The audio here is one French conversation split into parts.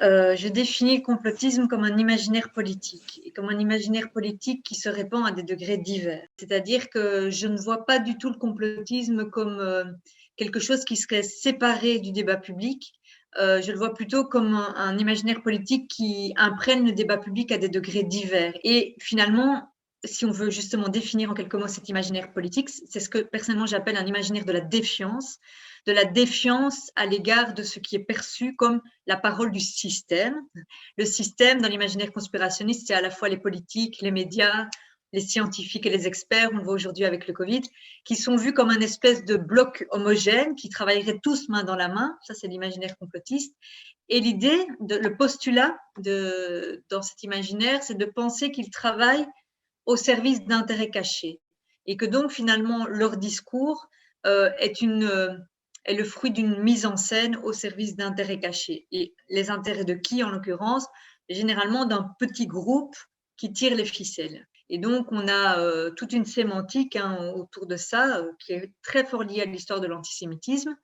Je définis le complotisme comme un imaginaire politique et comme un imaginaire politique qui se répand à des degrés divers. C'est-à-dire que je ne vois pas du tout le complotisme comme quelque chose qui serait séparé du débat public. Je le vois plutôt comme un imaginaire politique qui imprègne le débat public à des degrés divers. Et finalement, si on veut justement définir en quelques mots cet imaginaire politique, c'est ce que personnellement j'appelle un imaginaire de la défiance à l'égard de ce qui est perçu comme la parole du système. Le système, dans l'imaginaire conspirationniste, c'est à la fois les politiques, les médias, les scientifiques et les experts, on le voit aujourd'hui avec le Covid, qui sont vus comme un espèce de bloc homogène qui travaillerait tous main dans la main. Ça, c'est l'imaginaire complotiste. Et l'idée, le postulat dans cet imaginaire, c'est de penser qu'ils travaillent au service d'intérêts cachés et que donc finalement leur discours est le fruit d'une mise en scène au service d'intérêts cachés. Et les intérêts de qui, en l'occurrence? Généralement d'un petit groupe qui tire les ficelles. Et donc, on a toute une sémantique autour de ça qui est très fort liée à l'histoire de l'antisémitisme,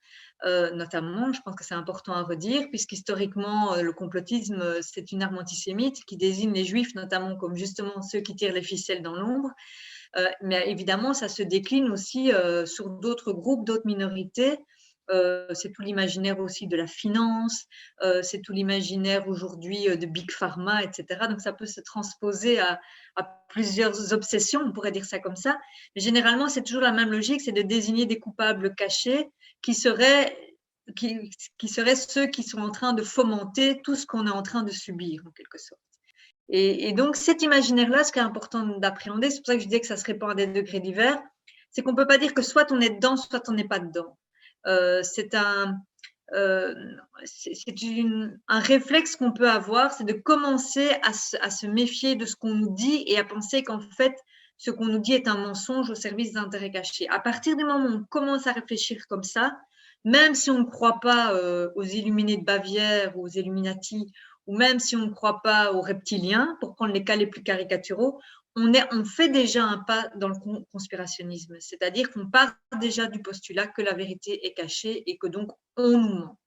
notamment. Je pense que c'est important à redire, puisqu'historiquement, le complotisme, c'est une arme antisémite qui désigne les juifs, notamment comme justement ceux qui tirent les ficelles dans l'ombre. Mais évidemment, ça se décline aussi sur d'autres groupes, d'autres minorités. C'est tout l'imaginaire aussi de la finance, c'est tout l'imaginaire aujourd'hui de Big Pharma, etc. Donc, ça peut se transposer à plusieurs obsessions, on pourrait dire ça comme ça. Mais généralement, c'est toujours la même logique, c'est de désigner des coupables cachés qui seraient ceux qui sont en train de fomenter tout ce qu'on est en train de subir, en quelque sorte. Et donc, cet imaginaire-là, ce qui est important d'appréhender, c'est pour ça que je disais que ça se répand à des degrés divers, c'est qu'on ne peut pas dire que soit on est dedans, soit on n'est pas dedans. C'est un réflexe qu'on peut avoir, c'est de commencer à se méfier de ce qu'on nous dit et à penser qu'en fait, ce qu'on nous dit est un mensonge au service d'intérêts cachés. À partir du moment où on commence à réfléchir comme ça, même si on ne croit pas aux Illuminés de Bavière ou aux Illuminati, ou même si on ne croit pas aux reptiliens, pour prendre les cas les plus caricaturaux, on fait déjà un pas dans le conspirationnisme. C'est-à-dire qu'on part déjà du postulat que la vérité est cachée et que donc on nous ment.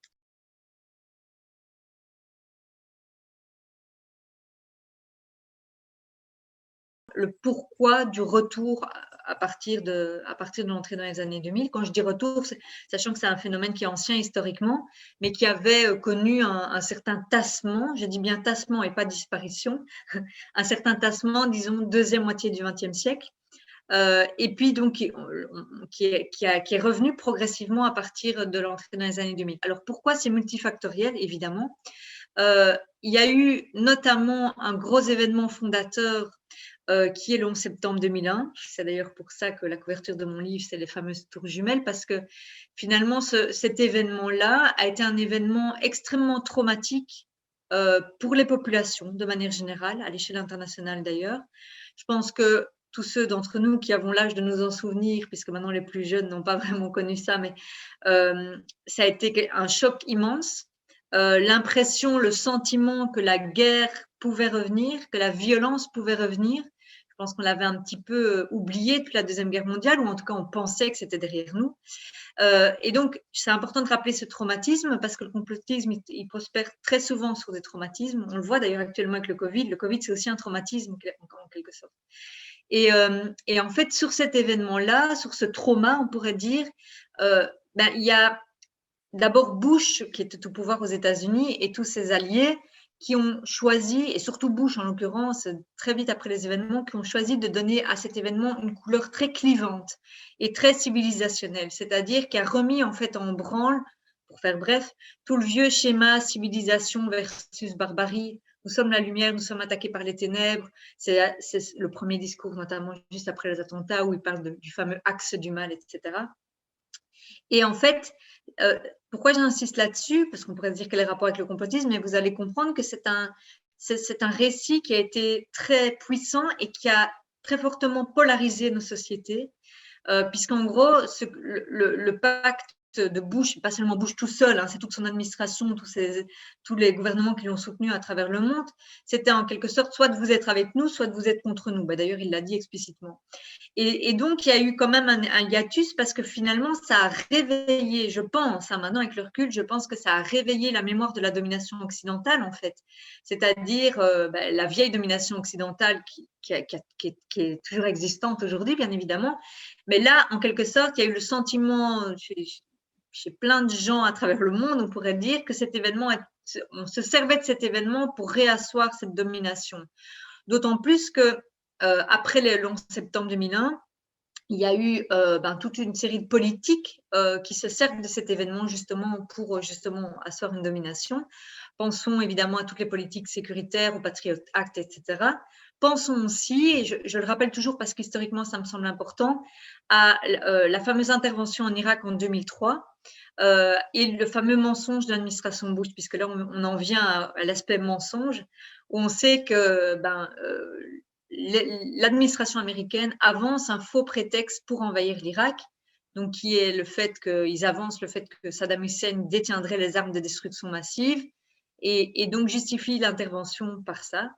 Le pourquoi du retour à partir de l'entrée dans les années 2000. Quand je dis retour, sachant que c'est un phénomène qui est ancien historiquement, mais qui avait connu un certain tassement, je dis bien tassement et pas disparition, un certain tassement, disons, deuxième moitié du XXe siècle, et puis donc qui est revenu progressivement à partir de l'entrée dans les années 2000. Alors pourquoi c'est multifactoriel, évidemment. Il y a eu notamment un gros événement fondateur qui est le 11 septembre 2001. C'est d'ailleurs pour ça que la couverture de mon livre, c'est les fameuses tours jumelles, parce que finalement, cet événement-là a été un événement extrêmement traumatique pour les populations de manière générale, à l'échelle internationale d'ailleurs. Je pense que tous ceux d'entre nous qui avons l'âge de nous en souvenir, puisque maintenant les plus jeunes n'ont pas vraiment connu ça, mais ça a été un choc immense. L'impression, le sentiment que la guerre pouvait revenir, que la violence pouvait revenir. Je pense qu'on l'avait un petit peu oublié depuis la Deuxième Guerre mondiale, ou en tout cas on pensait que c'était derrière nous. Et donc, c'est important de rappeler ce traumatisme parce que le complotisme, il prospère très souvent sur des traumatismes. On le voit d'ailleurs actuellement avec le Covid. Le Covid, c'est aussi un traumatisme en quelque sorte. Et en fait, sur cet événement-là, sur ce trauma, on pourrait dire, il y a d'abord Bush, qui était au pouvoir aux États-Unis, et tous ses alliés qui ont choisi, et surtout Bush en l'occurrence, très vite après les événements, qui ont choisi de donner à cet événement une couleur très clivante et très civilisationnelle, c'est-à-dire qui a remis en fait en branle, pour faire bref, tout le vieux schéma civilisation versus barbarie. Nous sommes la lumière, nous sommes attaqués par les ténèbres. C'est le premier discours, notamment juste après les attentats, où il parle du fameux axe du mal, etc. Et en fait, pourquoi j'insiste là-dessus? Parce qu'on pourrait se dire quel est le rapport avec le complotisme, mais vous allez comprendre que c'est un récit qui a été très puissant et qui a très fortement polarisé nos sociétés, puisqu'en gros, le pacte de Bush, pas seulement Bush tout seul, hein, c'est toute son administration, tous les gouvernements qui l'ont soutenu à travers le monde, c'était en quelque sorte soit de vous être avec nous, soit de vous être contre nous. D'ailleurs, il l'a dit explicitement. Et donc, il y a eu quand même un hiatus parce que finalement, ça a réveillé, je pense, hein, maintenant avec le recul, je pense que ça a réveillé la mémoire de la domination occidentale, en fait. C'est-à-dire la vieille domination occidentale qui est toujours existante aujourd'hui, bien évidemment. Mais là, en quelque sorte, il y a eu le sentiment chez plein de gens à travers le monde, on pourrait dire que cet événement, on se servait de cet événement pour réasseoir cette domination. D'autant plus que après le 11 septembre 2001, il y a eu toute une série de politiques qui se servent de cet événement justement pour justement asseoir une domination. Pensons évidemment à toutes les politiques sécuritaires, au Patriot Act, etc. Pensons aussi, et je le rappelle toujours parce qu'historiquement ça me semble important, à la fameuse intervention en Irak en 2003 et le fameux mensonge de l'administration Bush, puisque là on en vient à l'aspect mensonge, où on sait que l'administration américaine avance un faux prétexte pour envahir l'Irak, donc qui est le fait qu'ils avancent le fait que Saddam Hussein détiendrait les armes de destruction massive et donc justifie l'intervention par ça.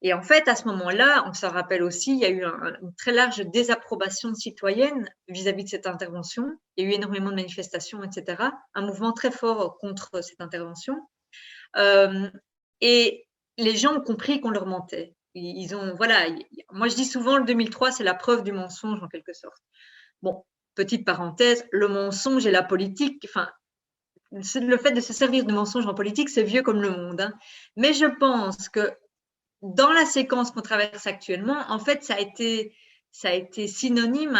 Et en fait, à ce moment-là, on s'en rappelle aussi, il y a eu une très large désapprobation citoyenne vis-à-vis de cette intervention. Il y a eu énormément de manifestations, etc. Un mouvement très fort contre cette intervention. Et les gens ont compris qu'on leur mentait. Ils ont, voilà, moi je dis souvent le 2003, c'est la preuve du mensonge en quelque sorte. Bon, petite parenthèse, le mensonge et la politique, enfin, le fait de se servir de mensonge en politique, c'est vieux comme le monde. Hein. Mais je pense que dans la séquence qu'on traverse actuellement, en fait, ça a été synonyme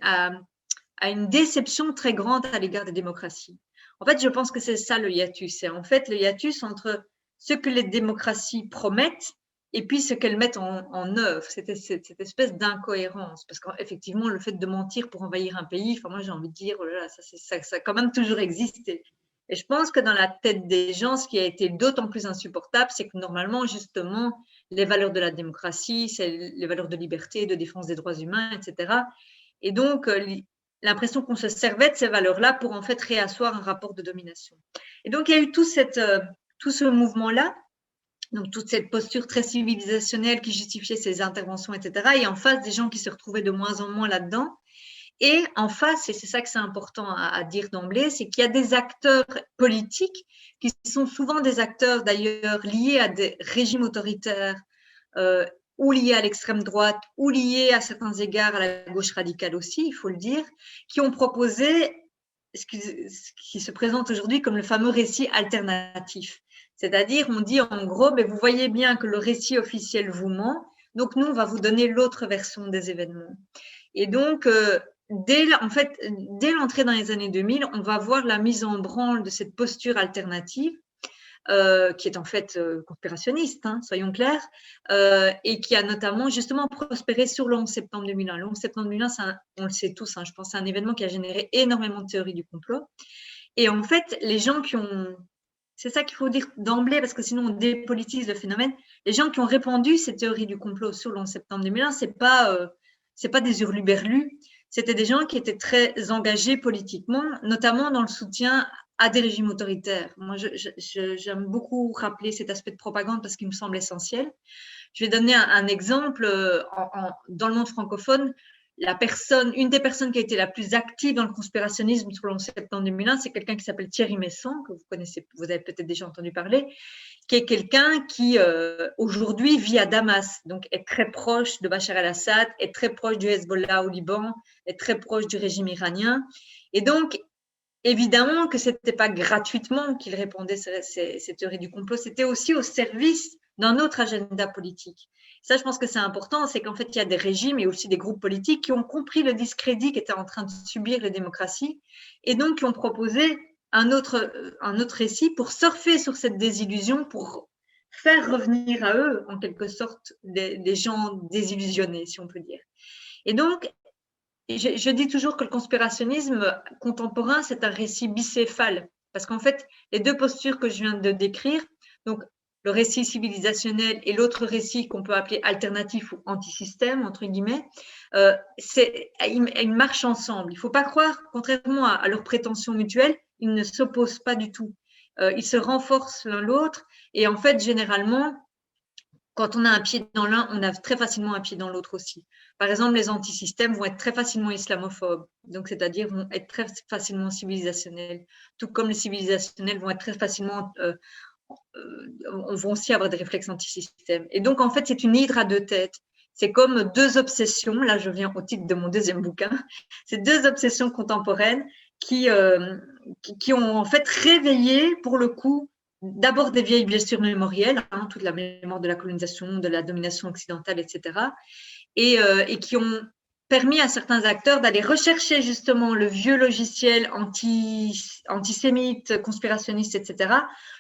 à une déception très grande à l'égard des démocraties. En fait, je pense que c'est ça le hiatus. C'est en fait le hiatus entre ce que les démocraties promettent et puis ce qu'elles mettent en œuvre. Cette espèce d'incohérence. Parce qu'effectivement, le fait de mentir pour envahir un pays, enfin, moi j'ai envie de dire, oh là là, ça a quand même toujours existé. Et je pense que dans la tête des gens, ce qui a été d'autant plus insupportable, c'est que normalement, justement, les valeurs de la démocratie, c'est les valeurs de liberté, de défense des droits humains, etc. Et donc, l'impression qu'on se servait de ces valeurs-là pour en fait réasseoir un rapport de domination. Et donc, il y a eu tout ce mouvement-là, donc toute cette posture très civilisationnelle qui justifiait ces interventions, etc. Et en face, des gens qui se retrouvaient de moins en moins là-dedans. Et en face, et c'est ça que c'est important à dire d'emblée, c'est qu'il y a des acteurs politiques qui sont souvent des acteurs d'ailleurs liés à des régimes autoritaires ou liés à l'extrême droite ou liés à certains égards à la gauche radicale aussi, il faut le dire, qui ont proposé ce qui se présente aujourd'hui comme le fameux récit alternatif. C'est-à-dire, on dit en gros, mais vous voyez bien que le récit officiel vous ment, donc nous, on va vous donner l'autre version des événements. Et donc, dès l'entrée dans les années 2000, on va voir la mise en branle de cette posture alternative, qui est en fait conspirationniste, hein, soyons clairs, et qui a notamment justement prospéré sur le 11 septembre 2001. Le 11 septembre 2001, on le sait tous, hein, je pense que c'est un événement qui a généré énormément de théories du complot. Et en fait, les gens qui ont... C'est ça qu'il faut dire d'emblée, parce que sinon on dépolitise le phénomène. Les gens qui ont répandu ces théories du complot sur le 11 septembre 2001, c'est pas des hurluberlus, c'était des gens qui étaient très engagés politiquement, notamment dans le soutien à des régimes autoritaires. Moi, j'aime beaucoup rappeler cet aspect de propagande parce qu'il me semble essentiel. Je vais donner un exemple. Dans le monde francophone, une des personnes qui a été la plus active dans le conspirationnisme sur le 11 septembre 2001, c'est quelqu'un qui s'appelle Thierry Messon, que vous connaissez, vous avez peut-être déjà entendu parler, qui est quelqu'un qui aujourd'hui vit à Damas, donc est très proche de Bachar el-Assad, est très proche du Hezbollah au Liban, est très proche du régime iranien. Et donc, évidemment que ce n'était pas gratuitement qu'il répondait ces théories du complot, c'était aussi au service d'un autre agenda politique. Ça, je pense que c'est important, c'est qu'en fait, il y a des régimes et aussi des groupes politiques qui ont compris le discrédit qu'était en train de subir les démocraties et donc qui ont proposé un autre récit pour surfer sur cette désillusion, pour faire revenir à eux, en quelque sorte, des gens désillusionnés, si on peut dire. Et donc, je dis toujours que le conspirationnisme contemporain, c'est un récit bicéphale, parce qu'en fait, les deux postures que je viens de décrire, donc le récit civilisationnel et l'autre récit qu'on peut appeler alternatif ou anti-système, entre guillemets, ils marchent ensemble. Il ne faut pas croire, contrairement à leurs prétentions mutuelles, ils ne s'opposent pas du tout. Ils se renforcent l'un l'autre et en fait, généralement, quand on a un pied dans l'un, on a très facilement un pied dans l'autre aussi. Par exemple, les antisystèmes vont être très facilement islamophobes, donc c'est-à-dire vont être très facilement civilisationnels, tout comme les civilisationnels vont être très facilement, vont aussi avoir des réflexes antisystèmes. Et donc, en fait, c'est une hydre à deux têtes. C'est comme deux obsessions, là je viens au titre de mon deuxième bouquin, c'est deux obsessions contemporaines qui ont en fait réveillé, pour le coup, d'abord des vieilles blessures mémorielles, toute la mémoire de la colonisation, de la domination occidentale, etc. Et qui ont permis à certains acteurs d'aller rechercher justement le vieux logiciel antisémite, conspirationniste, etc.,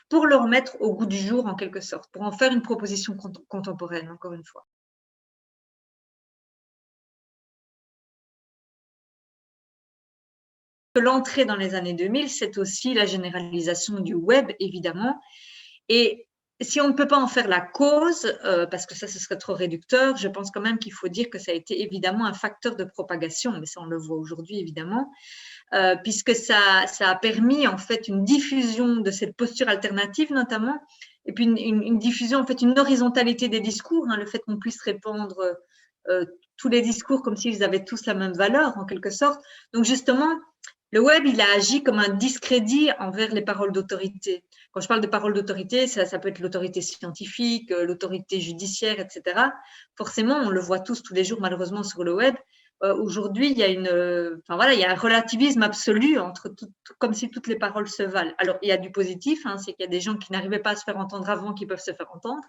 pour le remettre au goût du jour en quelque sorte, pour en faire une proposition contemporaine, encore une fois. L'entrée dans les années 2000, c'est aussi la généralisation du web, évidemment. Et si on ne peut pas en faire la cause, parce que ça, ce serait trop réducteur, je pense quand même qu'il faut dire que ça a été évidemment un facteur de propagation, mais ça, on le voit aujourd'hui, évidemment, puisque ça a permis, en fait, une diffusion de cette posture alternative, notamment, et puis une diffusion, en fait, une horizontalité des discours, le fait qu'on puisse répandre tous les discours comme s'ils avaient tous la même valeur, en quelque sorte. Donc, justement, le web, il a agi comme un discrédit envers les paroles d'autorité. Quand je parle de paroles d'autorité, ça peut être l'autorité scientifique, l'autorité judiciaire, etc. Forcément, on le voit tous les jours, malheureusement, sur le web. Aujourd'hui, il y a il y a un relativisme absolu entre comme si toutes les paroles se valent. Alors, il y a du positif, c'est qu'il y a des gens qui n'arrivaient pas à se faire entendre avant qui peuvent se faire entendre.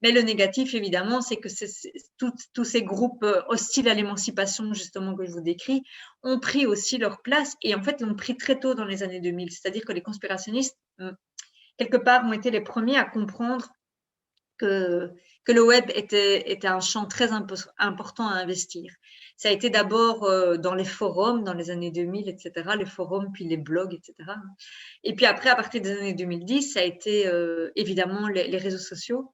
Mais le négatif, évidemment, c'est que tous ces groupes hostiles à l'émancipation, justement, que je vous décris, ont pris aussi leur place et en fait, l'ont pris très tôt dans les années 2000. C'est-à-dire que les conspirationnistes, quelque part, ont été les premiers à comprendre que le web était un champ très important à investir. Ça a été d'abord dans les forums, dans les années 2000, etc., les forums, puis les blogs, etc. Et puis après, à partir des années 2010, ça a été évidemment les réseaux sociaux,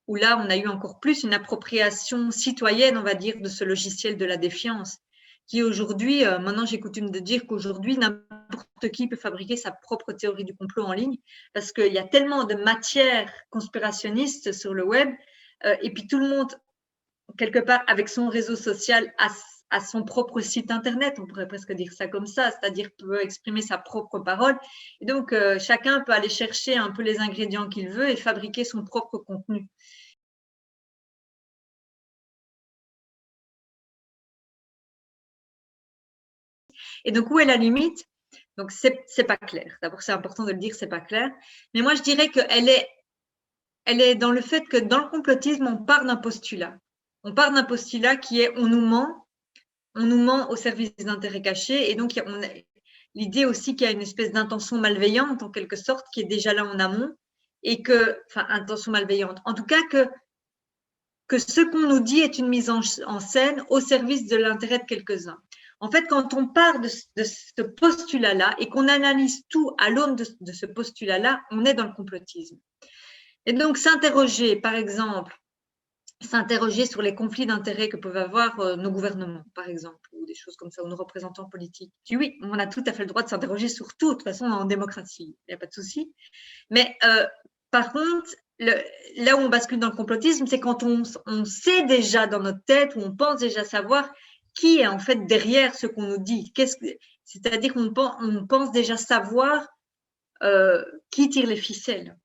où là, on a eu encore plus une appropriation citoyenne, on va dire, de ce logiciel de la défiance, qui aujourd'hui, maintenant j'ai coutume de dire qu'aujourd'hui, n'importe qui peut fabriquer sa propre théorie du complot en ligne, parce qu'il y a tellement de matière conspirationniste sur le web, et puis tout le monde, quelque part, avec son réseau social, a son propre site internet, on pourrait presque dire ça comme ça, c'est-à-dire peut exprimer sa propre parole. Et donc, chacun peut aller chercher un peu les ingrédients qu'il veut et fabriquer son propre contenu. Et donc, où est la limite? Donc, c'est pas clair. D'abord, c'est important de le dire, c'est pas clair. Mais moi, je dirais qu'elle est dans le fait que dans le complotisme, on part d'un postulat. On part d'un postulat qui est on nous ment au service d'intérêts cachés. Et donc, on a l'idée aussi qu'il y a une espèce d'intention malveillante, en quelque sorte, qui est déjà là en amont. Et que, enfin, intention malveillante. En tout cas, que ce qu'on nous dit est une mise en scène au service de l'intérêt de quelques-uns. En fait, quand on part de ce postulat-là et qu'on analyse tout à l'aune de ce postulat-là, on est dans le complotisme. Et donc, s'interroger, par exemple, sur les conflits d'intérêts que peuvent avoir nos gouvernements, par exemple, ou des choses comme ça, ou nos représentants politiques. Oui, on a tout à fait le droit de s'interroger sur tout. De toute façon, en démocratie, il n'y a pas de souci. Mais par contre, là où on bascule dans le complotisme, c'est quand on sait déjà dans notre tête, ou on pense déjà savoir qui est en fait derrière ce qu'on nous dit. C'est-à-dire qu'on pense déjà savoir qui tire les ficelles.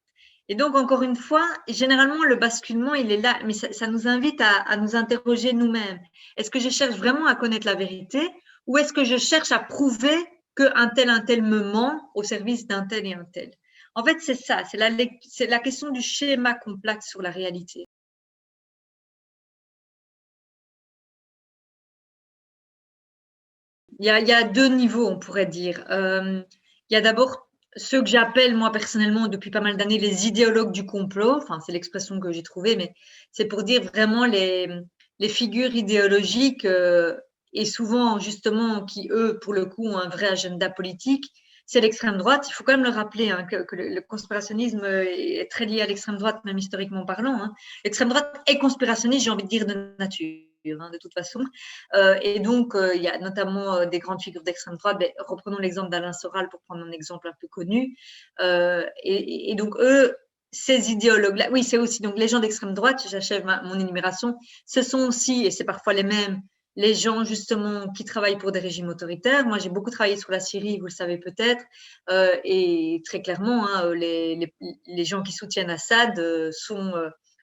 Et donc, encore une fois, généralement, le basculement, il est là, mais ça nous invite à nous interroger nous-mêmes. Est-ce que je cherche vraiment à connaître la vérité ou est-ce que je cherche à prouver qu'un tel me ment au service d'un tel et un tel? En fait, c'est ça, c'est la question du schéma qu'on plaque sur la réalité. Il y a deux niveaux, on pourrait dire. Il y a d'abord ceux que j'appelle, moi, personnellement, depuis pas mal d'années, les idéologues du complot. Enfin, c'est l'expression que j'ai trouvée, mais c'est pour dire vraiment les figures idéologiques et souvent, justement, qui, eux, pour le coup, ont un vrai agenda politique. c'est l'extrême droite. Il faut quand même le rappeler, hein, que le conspirationnisme est très lié à l'extrême droite, même historiquement parlant. Hein. L'extrême droite est conspirationniste, j'ai envie de dire, de nature. Hein, de toute façon. Et donc, il y a notamment des grandes figures d'extrême droite. Ben, reprenons l'exemple d'Alain Soral pour prendre un exemple un peu connu. Et donc, eux, ces idéologues-là, oui, c'est aussi, donc les gens d'extrême droite, j'achève mon énumération, ce sont aussi, et c'est parfois les mêmes, les gens justement qui travaillent pour des régimes autoritaires. Moi, j'ai beaucoup travaillé sur la Syrie, vous le savez peut-être, et très clairement, hein, les gens qui soutiennent Assad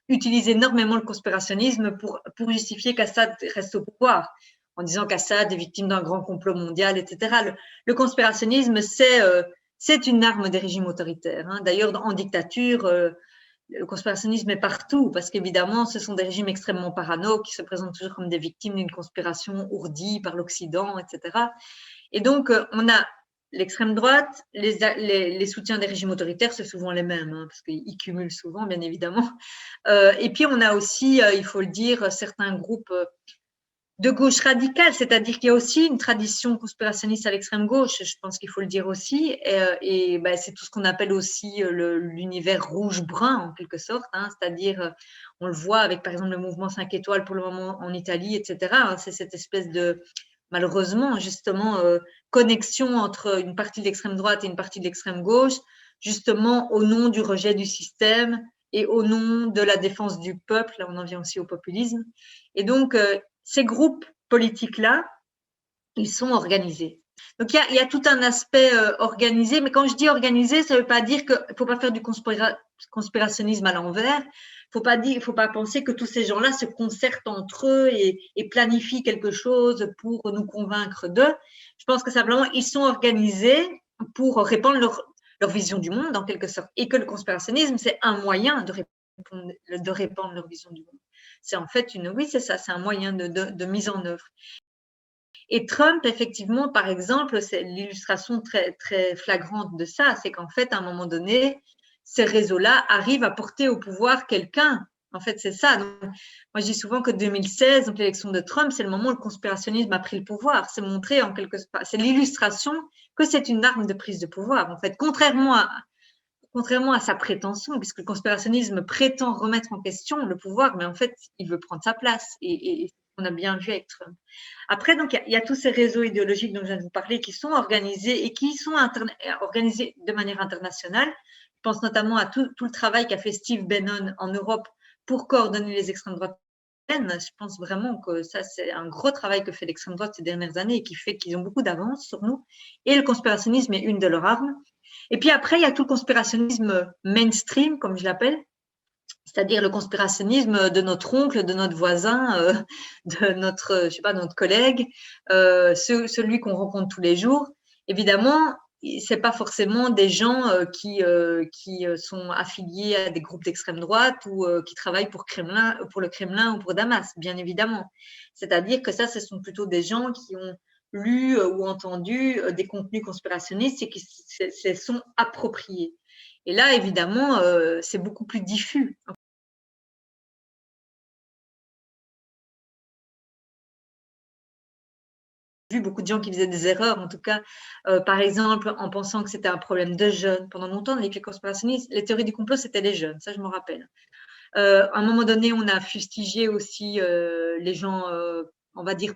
utilisent énormément le conspirationnisme pour justifier qu'Assad reste au pouvoir, en disant qu'Assad est victime d'un grand complot mondial, etc. Le conspirationnisme, c'est une arme des régimes autoritaires. Hein. D'ailleurs, en dictature, le conspirationnisme est partout, parce qu'évidemment, ce sont des régimes extrêmement parano qui se présentent toujours comme des victimes d'une conspiration ourdie par l'Occident, etc. Et donc, on a l'extrême droite, les soutiens des régimes autoritaires, c'est souvent les mêmes, hein, parce qu'ils cumulent souvent, bien évidemment. Et puis, on a aussi, il faut le dire, certains groupes de gauche radicale, c'est-à-dire qu'il y a aussi une tradition conspirationniste à l'extrême gauche, je pense qu'il faut le dire aussi, et ben, c'est tout ce qu'on appelle aussi l'univers rouge-brun en quelque sorte, hein, c'est-à-dire on le voit avec par exemple le mouvement 5 étoiles pour le moment en Italie, etc. Hein, c'est cette espèce de, malheureusement justement, connexion entre une partie de l'extrême droite et une partie de l'extrême gauche, justement au nom du rejet du système et au nom de la défense du peuple, là on en vient aussi au populisme, et donc ces groupes politiques-là, ils sont organisés. Donc, il y a tout un aspect organisé, mais quand je dis organisé, ça ne veut pas dire qu'il ne faut pas faire du conspirationnisme à l'envers. Il ne faut pas penser que tous ces gens-là se concertent entre eux et planifient quelque chose pour nous convaincre d'eux. Je pense que simplement, ils sont organisés pour répandre leur vision du monde, en quelque sorte, et que le conspirationnisme, c'est un moyen de répandre leur vision du monde. C'est en fait oui, c'est ça, c'est un moyen de mise en œuvre. Et Trump, effectivement, par exemple, c'est l'illustration très, très flagrante de ça, c'est qu'en fait, à un moment donné, ces réseaux-là arrivent à porter au pouvoir quelqu'un. En fait, c'est ça. Donc, moi, je dis souvent que 2016, donc l'élection de Trump, c'est le moment où le conspirationnisme a pris le pouvoir. C'est montré en quelque sorte, c'est l'illustration que c'est une arme de prise de pouvoir. En fait, contrairement à sa prétention, puisque le conspirationnisme prétend remettre en question le pouvoir, mais en fait, il veut prendre sa place. Et on a bien vu avec Trump. Après, donc, il y a tous ces réseaux idéologiques dont je viens de vous parler qui sont organisés et qui sont organisés de manière internationale. Je pense notamment à tout le travail qu'a fait Steve Bannon en Europe pour coordonner les extrêmes droites. Je pense vraiment que ça, c'est un gros travail que fait l'extrême droite ces dernières années et qui fait qu'ils ont beaucoup d'avance sur nous. Et le conspirationnisme est une de leurs armes. Et puis après, il y a tout le conspirationnisme mainstream, comme je l'appelle, c'est-à-dire le conspirationnisme de notre oncle, de notre voisin, de notre, je sais pas, notre collègue, celui qu'on rencontre tous les jours. Évidemment, c'est pas forcément des gens qui sont affiliés à des groupes d'extrême droite ou qui travaillent pour le Kremlin ou pour Damas, bien évidemment. C'est-à-dire que ça, ce sont plutôt des gens qui ont lu ou entendu des contenus conspirationnistes et qui se sont appropriés. Et là, évidemment, c'est beaucoup plus diffus. Vu beaucoup de gens qui faisaient des erreurs, en tout cas, par exemple, en pensant que c'était un problème de jeunes. Pendant longtemps, avec les conspirationnistes, les théories du complot, c'était les jeunes, ça je me rappelle. À un moment donné, on a fustigé aussi les gens, on va dire,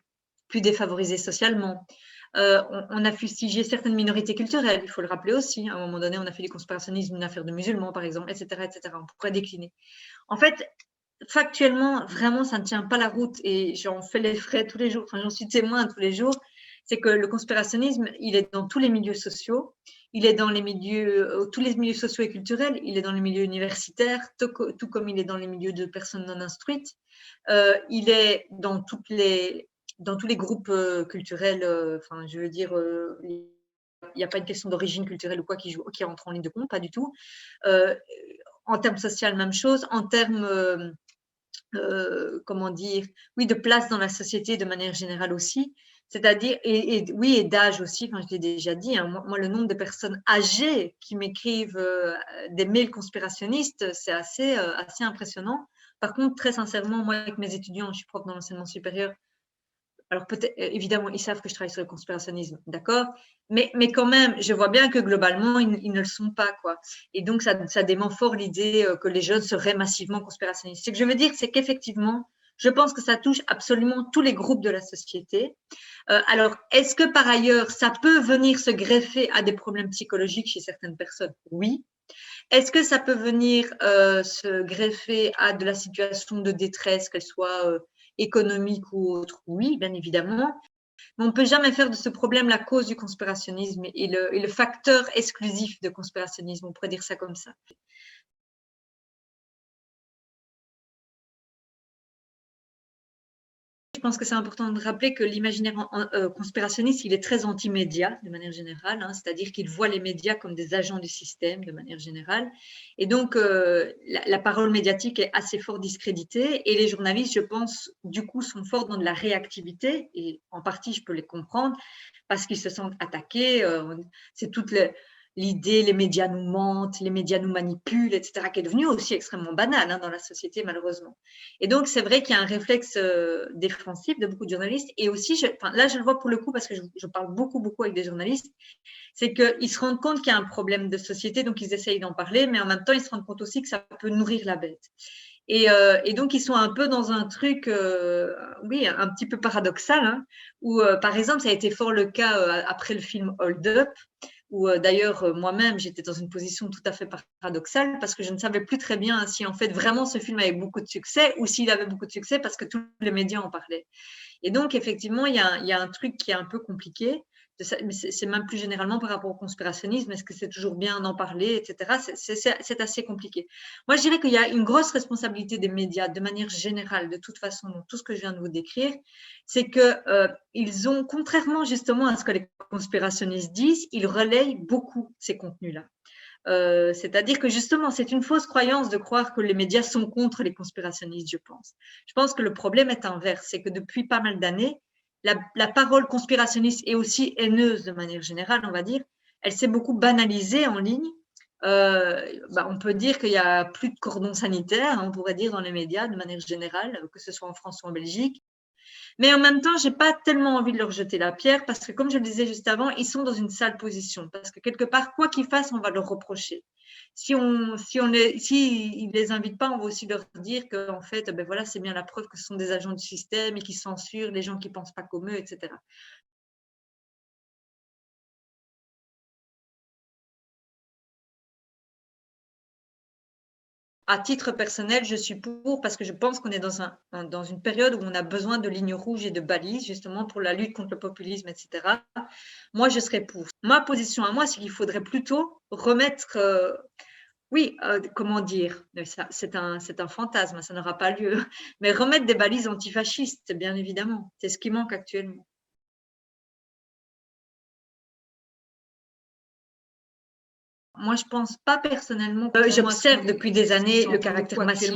plus défavorisés socialement. On a fustigé certaines minorités culturelles, il faut le rappeler aussi. À un moment donné, on a fait du conspirationnisme une affaire de musulmans, par exemple, etc., etc. On pourrait décliner. En fait, factuellement, vraiment, ça ne tient pas la route et j'en fais les frais tous les jours, enfin, j'en suis témoin tous les jours. C'est que le conspirationnisme, il est dans tous les milieux sociaux, il est dans tous les milieux sociaux et culturels, il est dans les milieux universitaires, tout comme il est dans les milieux de personnes non instruites. Il est dans tous les groupes culturels, enfin, je veux dire, il n'y a pas une question d'origine culturelle ou quoi qui entre en ligne de compte, pas du tout. En termes social, même chose. En termes comment dire, oui, de place dans la société de manière générale aussi. C'est-à-dire, oui, et d'âge aussi, enfin, je l'ai déjà dit, hein, moi, le nombre de personnes âgées qui m'écrivent des mails conspirationnistes, c'est assez impressionnant. Par contre, très sincèrement, moi, avec mes étudiants, je suis prof dans l'enseignement supérieur, alors peut-être, évidemment, ils savent que je travaille sur le conspirationnisme, d'accord, mais quand même, je vois bien que globalement, ils ne le sont pas, quoi. Et donc, ça dément fort l'idée que les jeunes seraient massivement conspirationnistes. Ce que je veux dire, c'est qu'effectivement, je pense que ça touche absolument tous les groupes de la société. Alors, est-ce que par ailleurs, ça peut venir se greffer à des problèmes psychologiques chez certaines personnes? Oui. Est-ce que ça peut venir se greffer à de la situation de détresse, qu'elle soit économique ou autre? Oui, bien évidemment. Mais on ne peut jamais faire de ce problème la cause du conspirationnisme et le facteur exclusif de conspirationnisme, on pourrait dire ça comme ça. Je pense que c'est important de rappeler que l'imaginaire conspirationniste, il est très anti-média de manière générale, hein, c'est-à-dire qu'il voit les médias comme des agents du système de manière générale. Et donc, la parole médiatique est assez fort discréditée et les journalistes, je pense, du coup, sont forts dans de la réactivité et en partie, je peux les comprendre parce qu'ils se sentent attaqués. C'est toute l'idée, les médias nous mentent, les médias nous manipulent, etc., qui est devenue aussi extrêmement banale dans la société, malheureusement. Et donc, c'est vrai qu'il y a un réflexe défensif de beaucoup de journalistes. Et aussi, là, je le vois pour le coup parce que je parle beaucoup avec des journalistes, c'est qu'ils se rendent compte qu'il y a un problème de société, donc ils essayent d'en parler, mais en même temps, ils se rendent compte aussi que ça peut nourrir la bête. Et donc, ils sont un peu dans un truc, oui, un petit peu paradoxal, hein, où, par exemple, ça a été fort le cas après le film Hold Up, où d'ailleurs, moi-même, j'étais dans une position tout à fait paradoxale parce que je ne savais plus très bien si, en fait, vraiment ce film avait beaucoup de succès ou s'il avait beaucoup de succès parce que tous les médias en parlaient. Et donc, effectivement, il y a un truc qui est un peu compliqué. Mais c'est même plus généralement par rapport au conspirationnisme. Est-ce que c'est toujours bien d'en parler, etc. C'est assez compliqué. Moi, je dirais qu'il y a une grosse responsabilité des médias, de manière générale, de toute façon, dans tout ce que je viens de vous décrire, c'est qu'ils ont, contrairement justement à ce que les conspirationnistes disent, ils relayent beaucoup ces contenus-là. C'est-à-dire que justement, c'est une fausse croyance de croire que les médias sont contre les conspirationnistes, je pense. Je pense que le problème est inverse, c'est que depuis pas mal d'années, la parole conspirationniste et aussi haineuse de manière générale, on va dire, elle s'est beaucoup banalisée en ligne. On peut dire qu'il n'y a plus de cordon sanitaire, on pourrait dire, dans les médias de manière générale, que ce soit en France ou en Belgique. Mais en même temps, j'ai pas tellement envie de leur jeter la pierre parce que, comme je le disais juste avant, ils sont dans une sale position. Parce que quelque part, quoi qu'ils fassent, on va leur reprocher. Si ils les invitent pas, on va aussi leur dire que, en fait, ben voilà, c'est bien la preuve que ce sont des agents du système et qui censurent les gens qui pensent pas comme eux, etc. À titre personnel, je suis pour parce que je pense qu'on est dans une période où on a besoin de lignes rouges et de balises, justement, pour la lutte contre le populisme, etc. Moi, je serais pour. Ma position à moi, c'est qu'il faudrait plutôt remettre, oui, comment dire, c'est un fantasme, ça n'aura pas lieu, mais remettre des balises antifascistes, bien évidemment. C'est ce qui manque actuellement. Moi, je pense pas personnellement. J'observe depuis des années le caractère massif.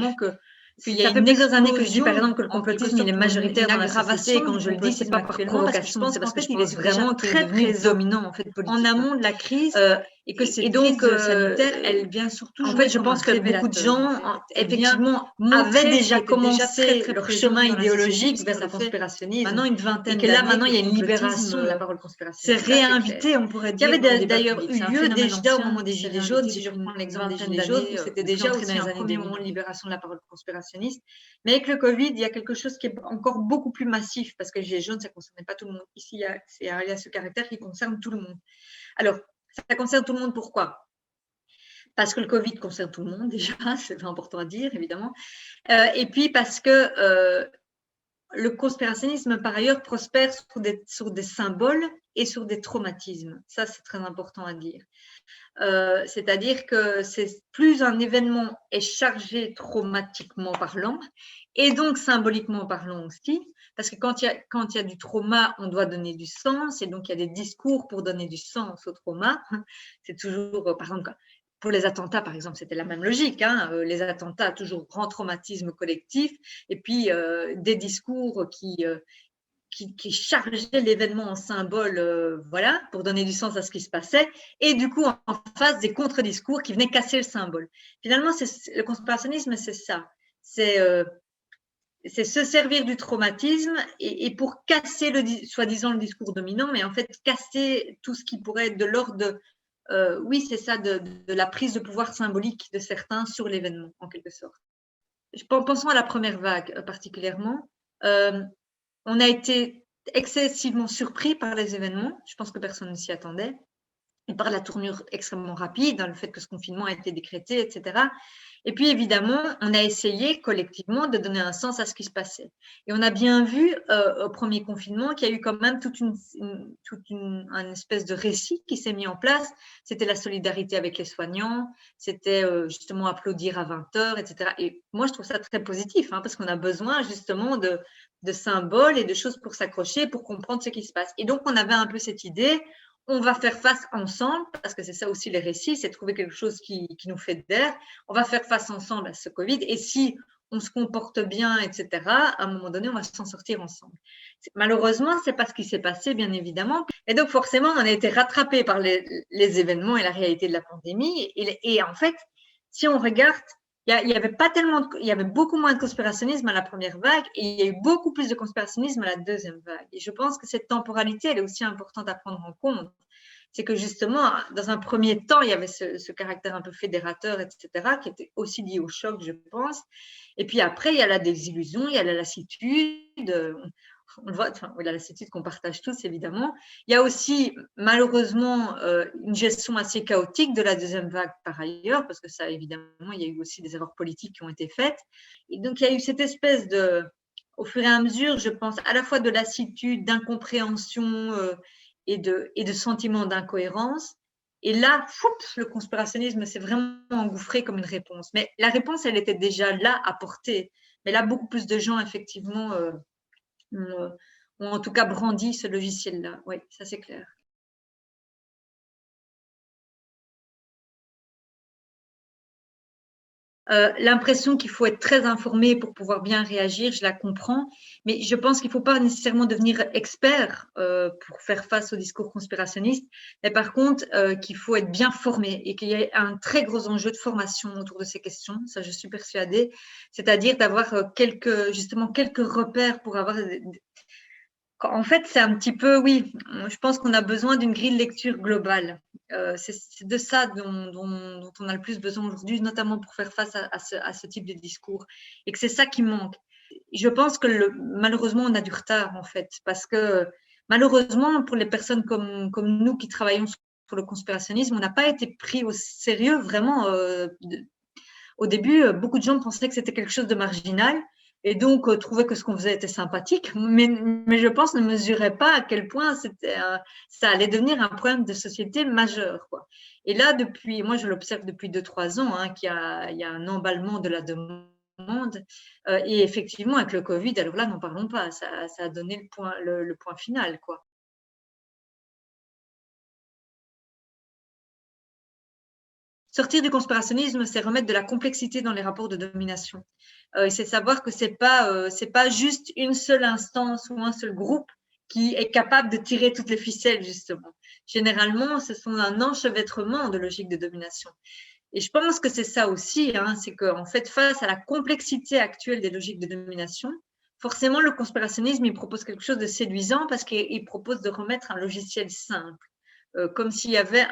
Il y a plusieurs années que je dis, par exemple, que le complotisme, il est majoritaire dans la société. Quand je le dis, c'est pas par provocation, c'est parce que je pense vraiment très dominant, en fait, en amont de la crise. Et que cette crise sanitaire, elle vient surtout. En fait, je pense que beaucoup de gens, effectivement, avaient déjà commencé leur chemin idéologique vers le conspirationnisme. Maintenant, une vingtaine d'années. Et que là, maintenant, il y a une libération de la parole conspirationniste. C'est réinvité, on pourrait dire. Il y avait d'ailleurs eu lieu déjà au moment des Gilets jaunes, si je reprends l'exemple des Gilets jaunes, c'était déjà aussi un premier moment de libération de la parole conspirationniste. Mais avec le Covid, il y a quelque chose qui est encore beaucoup plus massif, parce que les Gilets jaunes, ça ne concernait pas tout le monde. Ici, il y a ce caractère qui concerne tout le monde. Alors, ça concerne tout le monde, pourquoi? Parce que le Covid concerne tout le monde, déjà, c'est important à dire, évidemment. Et puis parce que le conspirationnisme, par ailleurs, prospère sur des symboles et sur des traumatismes. Ça, c'est très important à dire. C'est-à-dire que plus un événement est chargé traumatiquement parlant, et donc symboliquement parlant aussi, parce que quand il y a du trauma, on doit donner du sens, et donc il y a des discours pour donner du sens au trauma. C'est toujours, par exemple, pour les attentats, par exemple, c'était la même logique. Les attentats, toujours grand traumatisme collectif, et puis des discours qui chargeait l'événement en symbole, voilà, pour donner du sens à ce qui se passait, et du coup, en face, des contre-discours qui venaient casser le symbole. Finalement, le conspirationnisme, c'est ça. C'est c'est se servir du traumatisme et pour casser soi-disant le discours dominant, mais en fait casser tout ce qui pourrait être de l'ordre de, oui, c'est ça, de la prise de pouvoir symbolique de certains sur l'événement, en quelque sorte. Pensons à la première vague particulièrement. On a été excessivement surpris par les événements. Je pense que personne ne s'y attendait. Et par la tournure extrêmement rapide, le fait que ce confinement a été décrété, etc. Et puis, évidemment, on a essayé collectivement de donner un sens à ce qui se passait. Et on a bien vu au premier confinement qu'il y a eu quand même toute une espèce de récit qui s'est mis en place. C'était la solidarité avec les soignants, c'était justement applaudir à 20 heures, etc. Et moi, je trouve ça très positif, parce qu'on a besoin justement de symboles et de choses pour s'accrocher, pour comprendre ce qui se passe. Et donc, on avait un peu cette idée, on va faire face ensemble, parce que c'est ça aussi les récits, c'est trouver quelque chose qui nous fédère. On va faire face ensemble à ce Covid, et si on se comporte bien, etc., à un moment donné, on va s'en sortir ensemble. Malheureusement, c'est pas ce qui s'est passé, bien évidemment. Et donc, forcément, on a été rattrapés par les événements et la réalité de la pandémie. Et en fait, si on regarde, il y avait beaucoup moins de conspirationnisme à la première vague et il y a eu beaucoup plus de conspirationnisme à la deuxième vague. Et je pense que cette temporalité, elle est aussi importante à prendre en compte. C'est que justement, dans un premier temps, il y avait ce caractère un peu fédérateur, etc., qui était aussi lié au choc, je pense. Et puis après, il y a la désillusion, il y a la lassitude. On le voit, la lassitude qu'on partage tous, évidemment. Il y a aussi, malheureusement, une gestion assez chaotique de la deuxième vague par ailleurs, parce que ça, évidemment, il y a eu aussi des erreurs politiques qui ont été faites. Et donc, il y a eu cette espèce de, au fur et à mesure, je pense, à la fois de lassitude, d'incompréhension et de sentiment d'incohérence. Et là, le conspirationnisme s'est vraiment engouffré comme une réponse. Mais la réponse, elle était déjà là à portée. Mais là, beaucoup plus de gens, effectivement, ont en tout cas brandi ce logiciel-là. Oui, ça c'est clair. L'impression qu'il faut être très informé pour pouvoir bien réagir, je la comprends, mais je pense qu'il ne faut pas nécessairement devenir expert pour faire face au discours conspirationniste, mais par contre qu'il faut être bien formé et qu'il y a un très gros enjeu de formation autour de ces questions, ça je suis persuadée, c'est-à-dire d'avoir justement quelques repères pour avoir en fait, c'est un petit peu, oui, je pense qu'on a besoin d'une grille de lecture globale. C'est de ça dont on a le plus besoin aujourd'hui, notamment pour faire face à ce type de discours. Et que c'est ça qui manque. Je pense que malheureusement, on a du retard, en fait, parce que malheureusement, pour les personnes comme nous qui travaillons sur le conspirationnisme, on n'a pas été pris au sérieux vraiment. Au début, beaucoup de gens pensaient que c'était quelque chose de marginal et donc trouvaient que ce qu'on faisait était sympathique, mais je pense ne mesuraient pas à quel point ça allait devenir un problème de société majeur, quoi. Et là, moi je l'observe depuis 2-3 ans, qu'il y a un emballement de la demande. Et effectivement, avec le Covid, alors là, n'en parlons pas, ça a donné le point final, quoi. Sortir du conspirationnisme, c'est remettre de la complexité dans les rapports de domination. C'est savoir que c'est pas juste une seule instance ou un seul groupe qui est capable de tirer toutes les ficelles, justement. Généralement, ce sont un enchevêtrement de logiques de domination. Et je pense que c'est ça aussi, c'est qu'en fait, face à la complexité actuelle des logiques de domination, forcément, le conspirationnisme, il propose quelque chose de séduisant parce qu'il propose de remettre un logiciel simple. Comme s'il y avait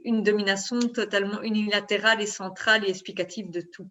une domination totalement unilatérale et centrale et explicative de tout.